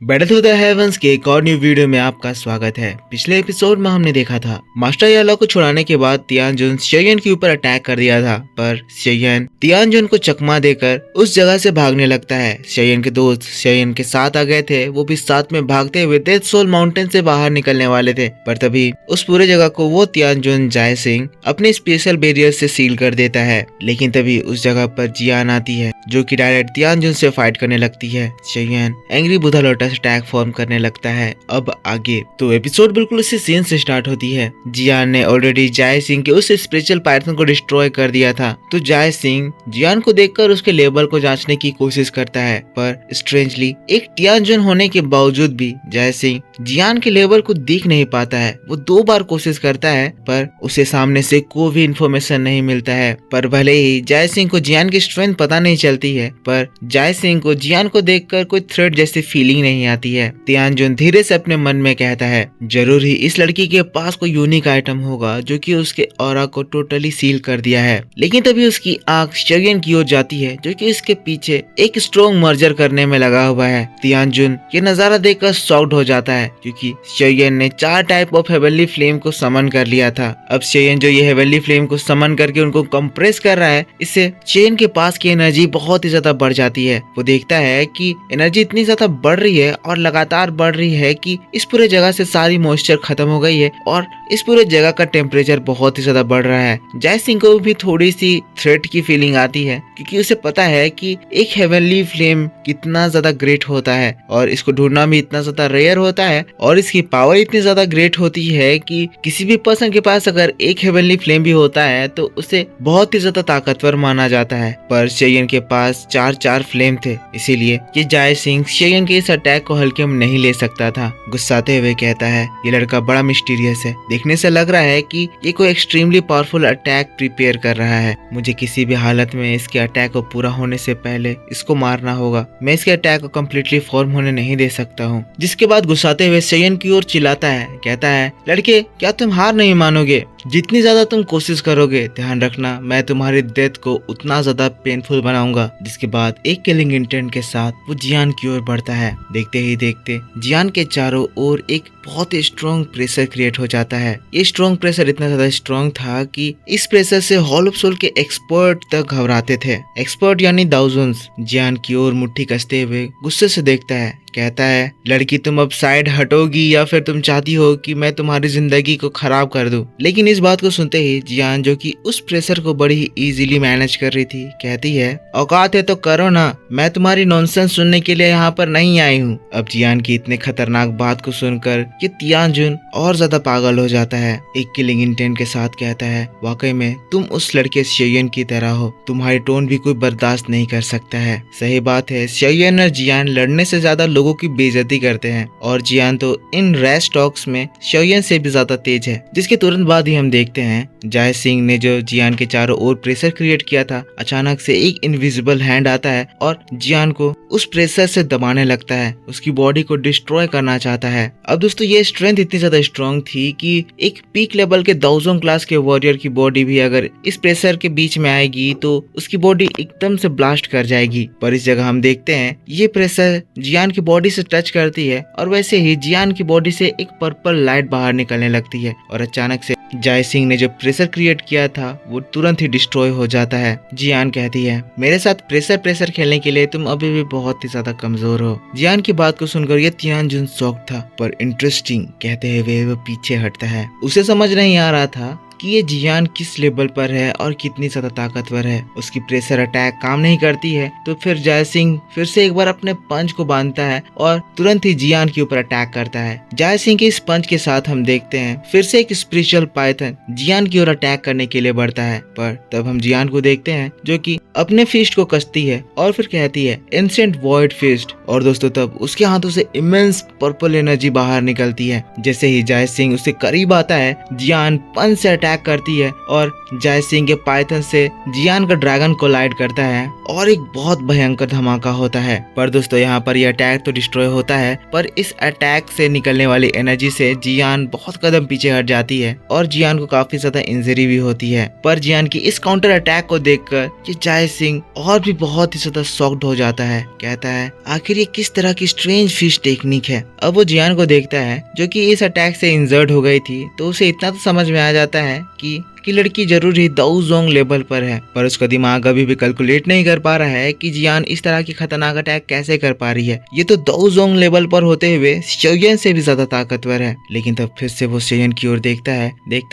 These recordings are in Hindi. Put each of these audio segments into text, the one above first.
बैटल थ्रू द हेवंस के एक और न्यू वीडियो में आपका स्वागत है। पिछले एपिसोड में हमने देखा था मास्टर याला को छुड़ाने के बाद तियानजुन शेयन के ऊपर अटैक कर दिया था, पर शेयन तियानजुन को चकमा देकर उस जगह से भागने लगता है। शेयन के दोस्त शेयन के साथ आ गए थे, वो भी साथ में भागते हुए डेथ सोल माउंटेन से बाहर निकलने वाले थे, पर तभी उस पूरे जगह को वो तियानजुन जाय सिंह अपने स्पेशल बैरियर से सील कर देता है। लेकिन तभी उस जगह पर जियान आती है जो कि डायरेक्ट तियानजुन से फाइट करने लगती है। शेयन एंग्री बुधा लोटस अटैक फॉर्म करने लगता है। अब आगे तो एपिसोड बिल्कुल उसी सीन से स्टार्ट होती है। जियान ने ऑलरेडी जाय सिंह के उस स्पिरिचुअल पाइथन को डिस्ट्रॉय कर दिया था, तो जाय सिंह जियान को देखकर उसके लेवल को जांचने की कोशिश करता है, पर स्ट्रेंजली एक तियानजुन होने के बावजूद भी जाय सिंह जियान के लेवल को देख नहीं पाता है। वो 2 बार कोशिश करता है पर उसे सामने से कोई भी इंफॉर्मेशन नहीं मिलता है। पर भले ही जाय सिंह को जियान की स्ट्रेंथ पता नहीं चलती है, पर जाय सिंह को जियान को देखकर कोई थ्रेट जैसी फीलिंग नहीं आती है। तियानजुन धीरे से अपने मन में कहता है जरूर ही इस लड़की के पास कोई यूनिक आइटम होगा जो कि उसके ऑरा को टोटली सील कर दिया है। लेकिन तभी उसकी आंख शेयन की ओर जाती है जो कि इसके पीछे एक स्ट्रॉन्ग मर्जर करने में लगा हुआ है। तियानजुन ये नजारा देखकर शॉक्ड हो जाता है क्योंकि शेयन ने 4 टाइप ऑफ हेवनली फ्लेम को समन कर लिया था। अब शेयन जो ये हेवनली फ्लेम को समन करके उनको कंप्रेस कर रहा है, इससे शेयन के पास की एनर्जी बहुत ही ज्यादा बढ़ जाती है। वो देखता है कि एनर्जी इतनी ज्यादा बढ़ रही है और लगातार बढ़ रही है कि इस पूरे जगह से सारी मॉइस्चर खत्म हो गई है और इस पूरे जगह का टेम्परेचर बहुत ही ज्यादा बढ़ रहा है। जाय सिंह को भी थोड़ी सी थ्रेट की फीलिंग आती है क्योंकि उसे पता है कि एक हेवनली फ्लेम कितना ज्यादा ग्रेट होता है और इसको ढूंढना भी इतना ज्यादा रेयर होता है और इसकी पावर इतनी ज्यादा ग्रेट होती है कि किसी भी पर्सन के पास अगर एक हेवनली फ्लेम भी होता है तो उसे बहुत ही ज्यादा ताकतवर माना जाता है। पर शेयन के पास 4 फ्लेम थे, इसीलिए ये जाय सिंह शेयन के इस अटैक को हल्के में नहीं ले सकता था। गुस्साते हुए कहता है ये लड़का बड़ा मिस्टीरियस है, देखने से लग रहा है कि ये कोई एक्सट्रीमली पावरफुल अटैक प्रिपेयर कर रहा है। मुझे किसी भी हालत में इसके अटैक को पूरा होने से पहले इसको मारना होगा। मैं इसके अटैक को कम्प्लीटली फॉर्म होने नहीं दे सकता हूँ। जिसके बाद गुस्साते हुए शेयन की ओर चिल्लाता है, कहता है लड़के क्या तुम हार नहीं मानोगे? जितनी ज्यादा तुम कोशिश करोगे ध्यान रखना मैं तुम्हारी डेथ को उतना ज्यादा पेनफुल बनाऊंगा। जिसके बाद एक किलिंग इंटेंट के साथ वो जियान की ओर बढ़ता है। देखते ही देखते जियान के चारों ओर एक बहुत ही स्ट्रॉन्ग प्रेशर क्रिएट हो जाता है। ये स्ट्रॉन्ग प्रेशर इतना ज्यादा स्ट्रॉन्ग था कि इस प्रेशर से हॉल ऑफ सोल के एक्सपर्ट तक घबराते थे। एक्सपर्ट यानी दाउजन्स जियान की ओर मुट्ठी कसते हुए गुस्से से देखता है, कहता है लड़की तुम अब साइड हटोगी या फिर तुम चाहती हो कि मैं तुम्हारी जिंदगी को खराब कर दूं? लेकिन इस बात को सुनते ही जियान जो कि उस प्रेशर को बड़ी ही इजीली मैनेज कर रही थी, कहती है औकात है तो करो ना, मैं तुम्हारी नॉनसेंस सुनने के लिए यहाँ पर नहीं आई हूँ। अब जियान की इतने खतरनाक बात को सुनकर ये तियानजुन और ज्यादा पागल हो जाता है। एक किलिंग इंटेंट के साथ कहता है वाकई में तुम उस लड़के शेयन की तरह हो, तुम्हारी टोन भी कोई बर्दाश्त नहीं कर सकता है। सही बात है, शेयन और जियान लड़ने से ज्यादा लोगों की बेइज्जती करते हैं और जियान तो इन रैश टॉक्स में शेयन से भी ज्यादा तेज है। जिसके तुरंत बाद ही हम देखते हैं जाय सिंह ने जो जियान के चारों ओर प्रेशर क्रिएट किया था, अचानक से एक इनविजिबल हैंड आता है और जियान को उस प्रेशर से दबाने लगता है, उसकी बॉडी को डिस्ट्रॉय करना चाहता है। अब दोस्तों ये स्ट्रेंथ इतनी ज्यादा स्ट्रॉन्ग थी कि एक पीक लेवल के 1000 क्लास के वॉरियर की बॉडी भी अगर इस प्रेशर के बीच में आएगी तो उसकी बॉडी एकदम से ब्लास्ट कर जाएगी। पर इस जगह हम देखते हैं ये प्रेशर जियान की बॉडी से टच करती है और वैसे ही जियान की बॉडी से एक पर्पल लाइट बाहर निकलने लगती है और अचानक से जाय सिंह ने जो प्रेशर क्रिएट किया था वो तुरंत ही डिस्ट्रॉय हो जाता है। जियान कहती है मेरे साथ प्रेशर खेलने के लिए तुम अभी भी बहुत ही ज्यादा कमजोर हो। जियान की बात को सुनकर ये तियानजुन शॉक था, पर इंटरेस्टिंग कहते हुए वो पीछे हटता है। उसे समझ नहीं आ रहा था कि ये जियान किस लेवल पर है और कितनी ज्यादा ताकतवर है। उसकी प्रेशर अटैक काम नहीं करती है तो फिर जाय सिंह फिर से एक बार अपने पंच को बांधता है और तुरंत ही जियान के ऊपर अटैक करता है। जाय सिंह के इस पंच के साथ हम देखते हैं फिर से एक स्पिरिचुअल पाइथन जियान की ओर अटैक करने के लिए बढ़ता है, पर तब हम जियान को देखते हैं जो कि अपने फिस्ट को कसती है और फिर कहती है एंशिएंट वॉइड फिस्ट, और दोस्तों तब उसके हाथों से इमेंस पर्पल एनर्जी बाहर निकलती है। जैसे ही जाय सिंह उससे करीब आता है जियान पंच से अटैक करती है और जय सिंह के पाइथन से जियान का ड्रैगन कोलाइड करता है और एक बहुत भयंकर धमाका होता है। पर दोस्तों यहाँ पर यह अटैक तो डिस्ट्रॉय होता है, पर इस अटैक से निकलने वाली एनर्जी से जियान बहुत कदम पीछे हट जाती है और जियान को काफी ज्यादा इंजरी भी होती है। पर जियान की इस काउंटर अटैक को देखकर ये जय सिंह और भी बहुत ही ज्यादा शॉक्ड हो जाता है। कहता है आखिर ये किस तरह की स्ट्रेंज फिश टेक्निक है। अब वो जियान को देखता है जो कि इस अटैक से इंजर्ड हो गई थी, तो उसे इतना तो समझ में आ जाता है कि लड़की जरूर ही दाओजोंग लेवल पर है, पर उसका दिमाग अभी भी कैलकुलेट नहीं कर पा रहा है कि जियान इस तरह की खतरनाक अटैक कैसे कर पा रही है। ये तो दाओजोंग लेवल पर होते हुए शेयन से भी ज्यादा ताकतवर है। लेकिन तब फिर से वो शेयन की ओर देखता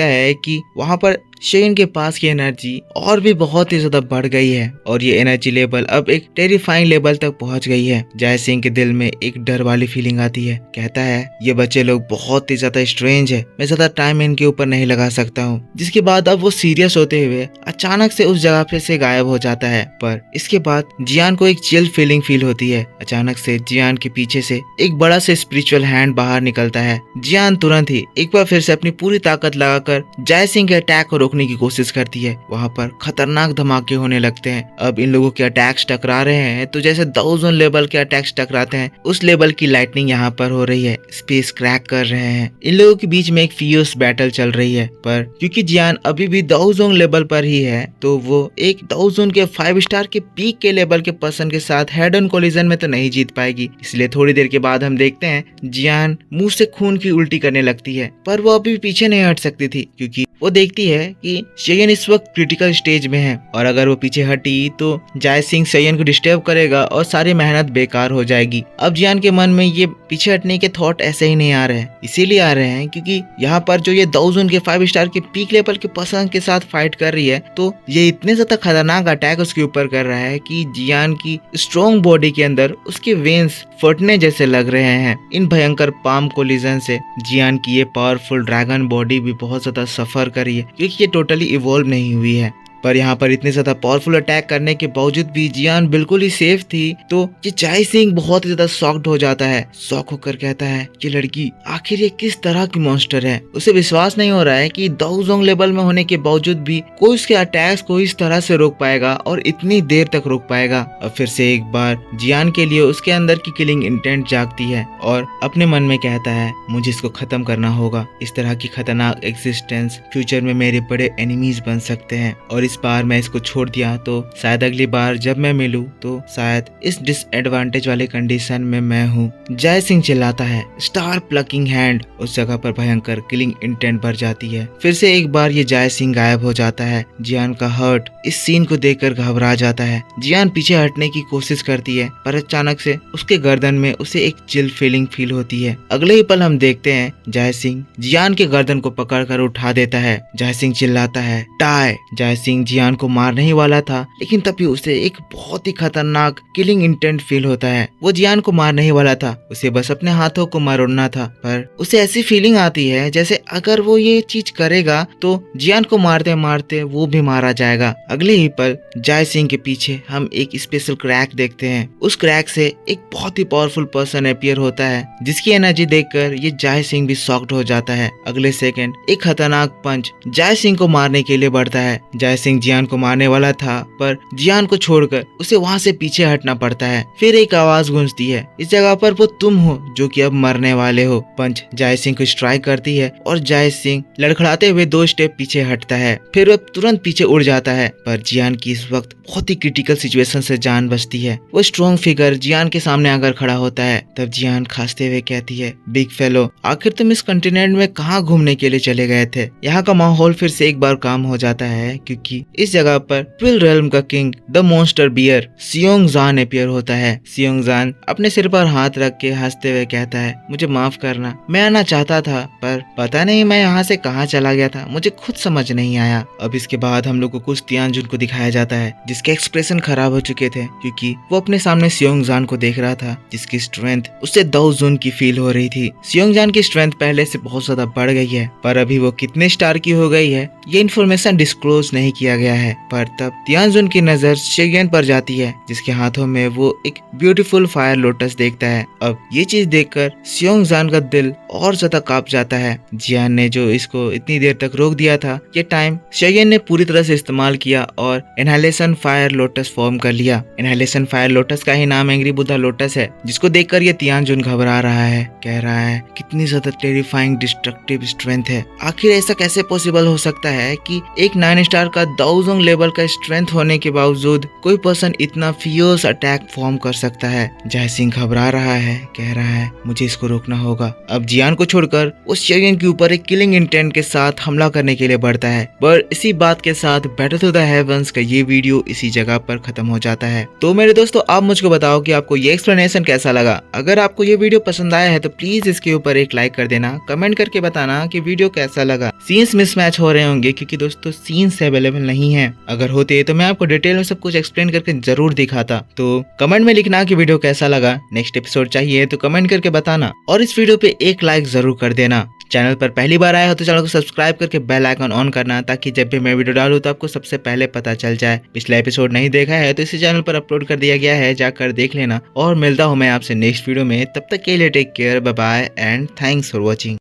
है कि वहाँ पर शेयन के पास की एनर्जी और भी बहुत ही ज्यादा बढ़ गई है और ये एनर्जी लेवल अब एक टेरिफाइंग लेवल तक पहुंच गई है। जय सिंह के दिल में एक डर वाली फीलिंग आती है। कहता है ये बच्चे लोग बहुत ही ज्यादा स्ट्रेंज है, मैं ज्यादा टाइम इनके ऊपर नहीं लगा सकता हूँ। जिसके बाद अब वो सीरियस होते हुए अचानक से उस जगह पे से गायब हो जाता है। पर इसके बाद जियान को एक चिल फीलिंग फील होती है। अचानक से जियान के पीछे से एक बड़ा से स्पिरिचुअल हैंड बाहर निकलता है। जियान तुरंत ही एक बार फिर से अपनी पूरी ताकत लगाकर जय सिंह के अटैक को रोकने की कोशिश करती है। वहाँ पर खतरनाक धमाके होने लगते हैं। अब इन लोगों के अटैक्स टकरा रहे हैं तो जैसे दाओजोंग लेवल के अटैक्स टकराते हैं उस लेवल की लाइटनिंग यहाँ पर हो रही है। स्पेस क्रैक कर रहे हैं। इन लोगों के बीच में एक फियर्स बैटल चल रही है। पर क्योंकि जियान अभी भी दाओजोंग लेवल पर ही है तो वो एक दाओजोंग के 5 स्टार के पीक के लेवल के पर्सन के साथ हेड ऑन कोलिजन में तो नहीं जीत पाएगी। इसलिए थोड़ी देर के बाद हम देखते हैं जियान मुंह से खून की उल्टी करने लगती है। पर वो अभी पीछे नहीं हट सकती थी क्योंकि वो देखती है कि शेयन इस वक्त क्रिटिकल स्टेज में है और अगर वो पीछे हटी तो जय सिंह शेयन को डिस्टर्ब करेगा और सारी मेहनत बेकार हो जाएगी। अब जियान के मन में ये पीछे हटने के थॉट ऐसे ही नहीं आ रहे हैं, इसीलिए आ रहे हैं क्योंकि यहाँ पर जो ये दाओजोंग के 5 स्टार के पीक लेवल के पर्सन के साथ फाइट कर रही है तो ये इतने ज्यादा खतरनाक अटैक उसके ऊपर कर रहा है कि जियान की स्ट्रॉन्ग बॉडी के अंदर उसके वेन्स फटने जैसे लग रहे हैं। इन भयंकर पाम कोलिजन से जियान की ये पावरफुल ड्रैगन बॉडी भी बहुत ज्यादा सफर कर रही है क्योंकि ये टोटली इवॉल्व नहीं हुई है। पर यहाँ पर इतने ज्यादा पावरफुल अटैक करने के बावजूद भी जियान बिल्कुल ही सेफ थी तो ये जय सिंह बहुत ही ज्यादा शॉक्ड हो जाता है। शॉक होकर कहता है कि लड़की आखिर ये किस तरह की मॉन्स्टर है। उसे विश्वास नहीं हो रहा है कि दाओजोंग लेवल में होने के बावजूद भी कोई उसके अटैक्स को इस तरह से रोक पाएगा और इतनी देर तक रोक पाएगा। अब फिर से एक बार जियान के लिए उसके अंदर की किलिंग इंटेंट जागती है और अपने मन में कहता है मुझे इसको खत्म करना होगा। इस तरह की खतरनाक एग्जिस्टेंस फ्यूचर में मेरे बड़े एनिमीज बन सकते हैं और इस बार मैं इसको छोड़ दिया तो शायद अगली बार जब मैं मिलूं तो शायद इस डिसएडवांटेज वाले कंडीशन में मैं हूँ। जय सिंह चिल्लाता है। स्टार प्लकिंग हैंड उस जगह पर भयंकर किलिंग इंटेंट भर जाती है। फिर से एक बार ये जय सिंह गायब हो जाता है। जियान का हर्ट इस सीन को देखकर घबरा जाता है। जियान पीछे हटने की कोशिश करती है पर अचानक से उसके गर्दन में उसे एक चिल फीलिंग फील होती है। अगले ही पल हम देखते हैं जय सिंह जियान के गर्दन को पकड़कर उठा देता है। जय सिंह चिल्लाता है टाई। जय सिंह जियान को मारने ही वाला था लेकिन तभी उसे एक बहुत ही खतरनाक किलिंग इंटेंट फील होता है। वो जियान को मारने ही वाला था, उसे बस अपने हाथों को मरोड़ना था। पर उसे ऐसी फीलिंग आती है जैसे अगर वो ये चीज करेगा तो जियान को मारते मारते वो भी मारा जाएगा। अगले ही पल जय सिंह के पीछे हम एक स्पेशल क्रैक देखते हैं। उस क्रैक से एक बहुत ही पावरफुल पर्सन अपीयर होता है जिसकी एनर्जी देखकर ये जय सिंह भी शॉक्ड हो जाता है। अगले सेकंड एक खतरनाक पंच जय सिंह को मारने के लिए बढ़ता है। जय सिंह जियान को मारने वाला था पर जियान को छोड़कर उसे वहाँ से पीछे हटना पड़ता है। फिर एक आवाज गूंजती है इस जगह पर वो तुम हो जो कि अब मरने वाले हो। पंच जय सिंह को स्ट्राइक करती है और जय सिंह लड़खड़ाते हुए 2 स्टेप पीछे हटता है। फिर वह तुरंत पीछे उड़ जाता है। पर जियान की इस वक्त बहुत ही क्रिटिकल सिचुएशन से जान बचती है। वो स्ट्रॉन्ग फिगर जियान के सामने आकर खड़ा होता है। तब जियान खांसते हुए कहती है बिग फेलो आखिर तुम इस कॉन्टिनेंट में कहाँ घूमने के लिए चले गए थे। यहाँ का माहौल फिर से एक बार काम हो जाता है क्योंकि इस जगह पर ट्विल रेल्म का किंग द मॉन्स्टर बियर सियोंग जान अपीयर होता है। सियोंग जान अपने सिर पर हाथ रख के हंसते हुए कहता है मुझे माफ करना, मैं आना चाहता था पर पता नहीं मैं यहाँ से कहाँ चला गया था, मुझे खुद समझ नहीं आया। अब इसके बाद हम लोग को कुछ तियानजुन को दिखाया जाता है जिसके एक्सप्रेशन खराब हो चुके थे क्योंकि वो अपने सामने सियोंग जान को देख रहा था जिसकी स्ट्रेंथ उससे दाओजोंग की फील हो रही थी। सियोंग जान की स्ट्रेंथ पहले से बहुत ज्यादा बढ़ गई है पर अभी वो कितने स्टार की हो गई है ये इन्फॉर्मेशन डिस्क्लोज नहीं किया किया गया है। पर तब तियानजुन की नजर शेयन पर जाती है, जिसके हाथों में वो एक ब्यूटीफुल फायर लोटस देखता है। अब ये चीज देखकर सियोंगजान का दिल और ज्यादा कांप जाता है। जियान ने जो इसको इतनी देर तक रोक दिया था, ये टाइम शेयन ने पूरी तरह से इस्तेमाल किया और इनहेलेशन फायर लोटस फॉर्म कर लिया। इनहेलेशन फायर लोटस का ही नाम एंग्री बुद्धा लोटस है, जिसको देखकर ये तियानजुन घबरा रहा है। कह रहा है कितनी ज्यादा टेरिफाइंग डिस्ट्रक्टिव स्ट्रेंथ है। आखिर ऐसा कैसे पॉसिबल हो सकता है कि एक 9 स्टार का दाओजोंग लेवल का स्ट्रेंथ होने के बावजूद कोई पर्सन इतना फियर्स अटैक फॉर्म कर सकता है। जय सिंह घबरा रहा है, कह रहा है मुझे इसको रोकना होगा। अब जियान को छोड़कर वो शेयन के ऊपर एक किलिंग इंटेंट के साथ हमला करने के लिए बढ़ता है। पर इसी बात के साथ बैटल टू द हेवंस का ये वीडियो इसी जगह पर खत्म हो जाता है। तो मेरे दोस्तों, आप मुझको बताओ कि आपको ये एक्सप्लेनेशन कैसा लगा। अगर आपको ये वीडियो पसंद आया है तो प्लीज इसके ऊपर एक लाइक कर देना, कमेंट करके बताना कि वीडियो कैसा लगा। सीन्स मिसमैच हो रहे होंगे क्योंकि दोस्तों सीन्स अवेलेबल नहीं है। अगर होते तो मैं आपको डिटेल में सब कुछ एक्सप्लेन करके जरूर दिखाता। तो कमेंट में लिखना कि वीडियो कैसा लगा। नेक्स्ट एपिसोड चाहिए तो कमेंट करके बताना और इस वीडियो पे एक लाइक जरूर कर देना। चैनल पर पहली बार आया हो तो चैनल को सब्सक्राइब करके बेल आइकन ऑन करना, ताकि जब भी मैं वीडियो डालूं तो आपको सबसे पहले पता चल जाए। पिछला एपिसोड नहीं देखा है तो इसी चैनल पर अपलोड कर दिया गया है, जाकर देख लेना। और मिलता हूं मैं आपसे नेक्स्ट वीडियो में, तब तक के लिए take care, bye bye and thanks for watching.